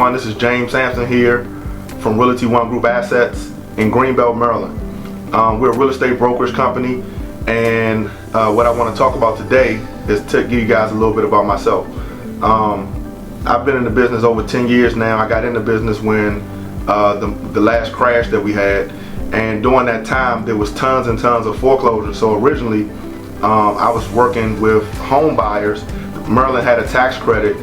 everyone. This is James Sampson here from Realty One Group Assets in Greenbelt, Maryland. We're a real estate brokerage company, and what I want to talk about today is to give you guys a little bit about myself. I've been in the business over 10 years now. I got into business when the last crash that we had, and during that time there was tons and tons of foreclosures. So originally I was working with home buyers. Maryland had a tax credit.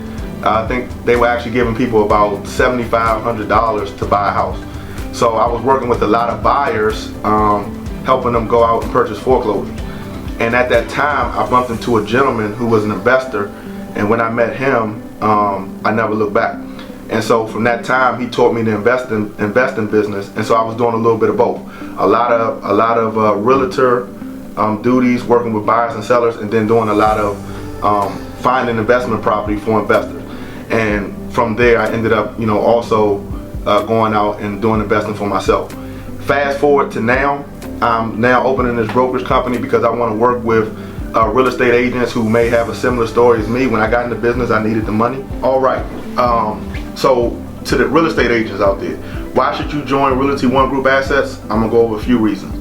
I think they were actually giving people about $7,500 to buy a house. So I was working with a lot of buyers, helping them go out and purchase foreclosures. And at that time, I bumped into a gentleman who was an investor, and when I met him, I never looked back. And so from that time, he taught me to invest in business, and so I was doing a little bit of both. A lot of realtor duties, working with buyers and sellers, and then doing a lot of finding investment property for investors. And from there, I ended up, also going out and doing investing for myself. Fast forward to now, I'm now opening this brokerage company because I want to work with real estate agents who may have a similar story as me. When I got into business, I needed the money. All right, so to the real estate agents out there, why should you join Realty One Group Assets? I'm gonna go over a few reasons.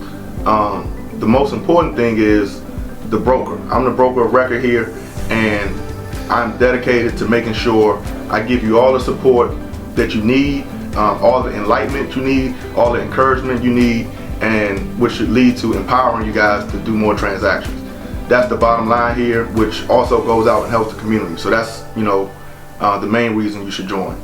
The most important thing is the broker. I'm the broker of record here, and I'm dedicated to making sure I give you all the support that you need, all the enlightenment you need, all the encouragement you need, and which should lead to empowering you guys to do more transactions. That's the bottom line here, which also goes out and helps the community. So that's the main reason you should join.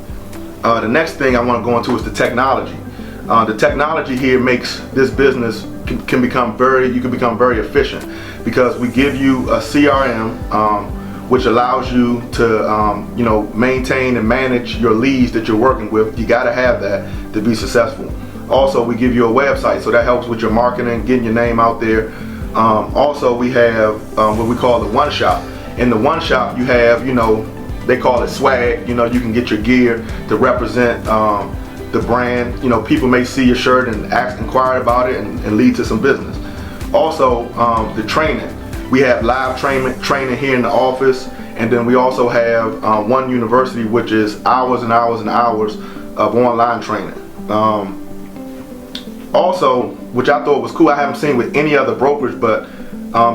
The next thing I want to go into is the technology. The technology here makes this business you can become very efficient, because we give you a CRM which allows you to maintain and manage your leads that you're working with. You got to have that to be successful. Also, we give you a website, so that helps with your marketing, getting your name out there. Also, we have what we call the One Shop. In the One Shop, you have, they call it swag. You can get your gear to represent the brand. People may see your shirt and inquire about it and lead to some business. Also, the training. We have live training here in the office, and then we also have One University, which is hours and hours and hours of online training. Also, which I thought was cool, I haven't seen with any other brokerage, but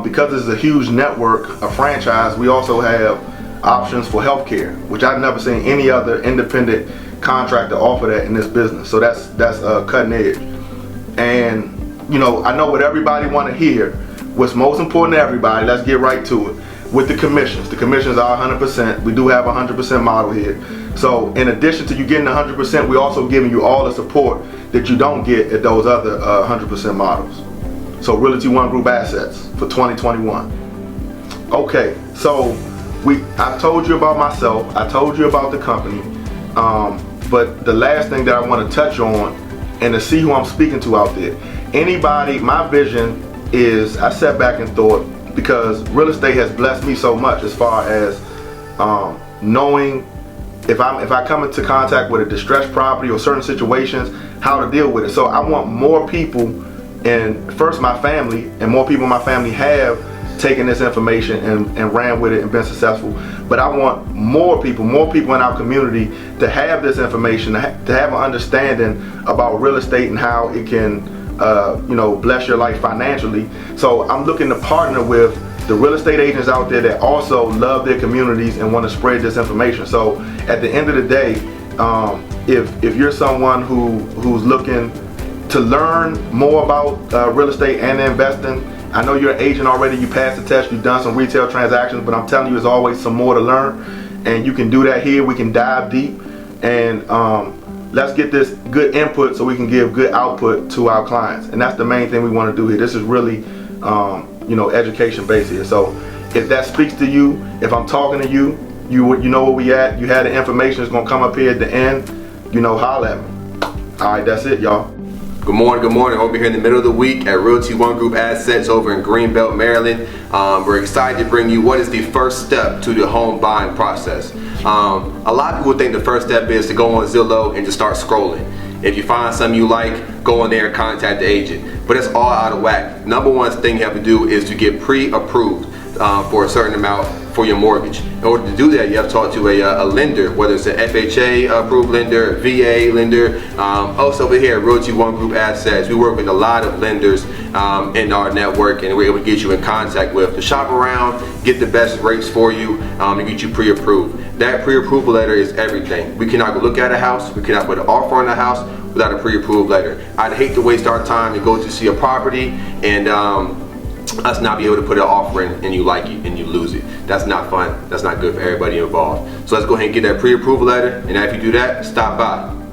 because this is a huge network, a franchise, we also have options for healthcare, which I've never seen any other independent contractor offer that in this business. So that's cutting edge. And I know what everybody want to hear. What's most important to everybody, let's get right to it, with the commissions. The commissions are 100%. We do have a 100% model here. So in addition to you getting 100%, we're also giving you all the support that you don't get at those other 100% models. So Realty One Group Assets for 2021. Okay, so I told you about myself, I told you about the company, but the last thing that I want to touch on, and to see who I'm speaking to out there, anybody, my vision is, I sat back and thought, because real estate has blessed me so much as far as knowing if I come into contact with a distressed property or certain situations, how to deal with it. So I want more people, and first my family, and more people in my family have taken this information and ran with it and been successful. But I want more people in our community to have this information, to have an understanding about real estate and how it can bless your life financially. So I'm looking to partner with the real estate agents out there that also love their communities and want to spread this information. So at the end of the day, if you're someone who's looking to learn more about real estate and investing, I know you're an agent already, you passed the test, you've done some retail transactions, but I'm telling you, there's always some more to learn, and you can do that here. We can dive deep, and let's get this good input so we can give good output to our clients. And that's the main thing we want to do here. This is really education based here. So if that speaks to you, if I'm talking to you, you know where we at, you had the information, it's gonna come up here at the end, holler at me. All right, that's it, y'all. Good morning. Over here in the middle of the week at Realty One Group Assets over in Greenbelt, Maryland. We're excited to bring you what is the first step to the home buying process. A lot of people think the first step is to go on Zillow and just start scrolling. If you find something you like, go in there and contact the agent. But it's all out of whack. Number one thing you have to do is to get pre-approved for a certain amount for your mortgage. In order to do that, you have to talk to a lender, whether it's an FHA approved lender, VA lender. Also over here at Realty One Group Assets, we work with a lot of lenders in our network, and we're able to get you in contact with to shop around, get the best rates for you, and get you pre-approved. That pre-approval letter is everything. We cannot go look at a house, we cannot put an offer on the house without a pre-approved letter. I'd hate to waste our time to go to see a property and us not be able to put an offer in and you like it and you lose it. That's not fun. That's not good for everybody involved. So let's go ahead and get that pre-approval letter, and if you do that, stop by.